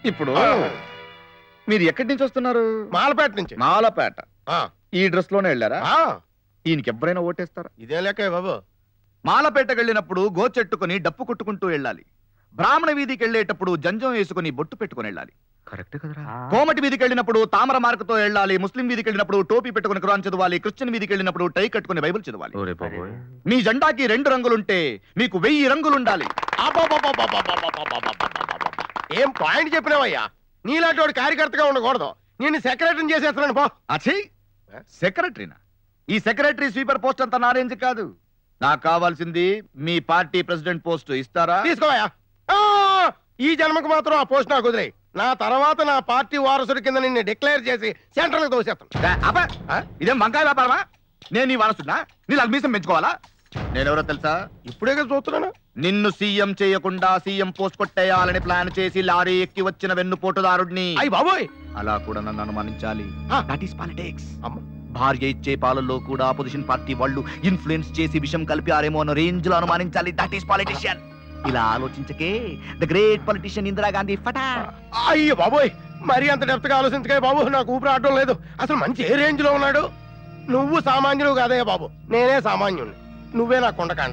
ఇప్పుడు మీరు ఎక్కడి నుంచి వస్తున్నారు? మాలపేట నుంచి. మాలపేట. ఈ డ్రెస్ లోనే వెళ్ళారా? ఈయనకి ఎవరైనా ఓటేస్తారా? ఇదే లెక్క బాబు. మాలపేటకు వెళ్ళినప్పుడు గోచెట్టుకుని డప్పు కొట్టుకుంటూ వెళ్ళాలి. బ్రాహ్మణ వీధికి వెళ్ళేటప్పుడు జంజం వేసుకుని బొట్టు పెట్టుకుని వెళ్ళాలి. కరెక్ట్ కదరా. కోమటి వీధికి వెళ్ళినప్పుడు తామర మార్కుతో వెళ్ళాలి. ముస్లిం వీధికి వెళ్ళినప్పుడు టోపీ పెట్టుకుని ఖురాన్ చదవాలి. క్రిస్టియన్ వీధికి వెళ్ళినప్పుడు టై కట్టుకుని బైబిల్ చదవాలి. మీ జెండాకి 2 రంగులుంటే మీకు 1000 రంగులుండాలి. ఏం పాయింట్ చెప్పినావయ్యా? నీలాంటి వాడు కార్యకర్తగా ఉండకూడదు. నేను సెక్రటరీని చేసేస్తున్నాను పో. అచ్చి సెక్రటరీనా? ఈ సెక్రటరీ స్వీపర్ పోస్ట్ అంత నారేంజ్ కాదు. నాకు కావాల్సింది మీ పార్టీ ప్రెసిడెంట్ పోస్ట్. ఇస్తారా? తీసుకోవయ్యా. ఈ జన్మకు మాత్రం ఆ పోస్ట్ నాకు వదిలే. నా తర్వాత నా పార్టీ వారసుడి కింద నిన్ను డిక్లేర్ చేసి సెంట్రల్ తోసేస్తాను. ఇదేం వంకాయ వ్యాపారమా? నేను నీ వారసున్నా? నీ అల్మీసం పెంచుకోవాలా? నేనెవరో తెలుసా? ఇప్పుడే చూస్తున్నాను. నిన్ను సీఎం చేయకుండా సీఎం పోస్ట్ కొట్టేయాలని ప్లాన్ చేసి లారీ ఎక్కి వచ్చిన వెన్నుపోటుదారుడిని. అయ్యి బాబోయ్, అలా కూడా నన్ను అనుమానించాలి. That is politics. అమ్మ, భార్య ఇచ్చే పాలల్లో కూడా అపోజిషన్ పార్టీ వాళ్ళు ఇన్ఫ్లుయెన్స్ చేసి విషం కలిపారేమో అన్న రేంజ్ లో అనుమానించాలి. That is politician. ఇలా ఆలోచించకే ద గ్రేట్ పొలిటీషియన్ ఇందిరాగాంధీ ఫటా. అయ్యో బాబోయ్, మరీ అంత డెప్త్ గా ఆలోచించకే బాబు. నాకు ఊపిరి ఆడడం లేదు. అసలు మంచి ఏ రేంజ్ లో ఉన్నాడు. నువ్వు సామాన్యుడు కాదయ్యా బాబు, నేనే సామాన్యుడిని. నువ్వే నా కొండకాండ.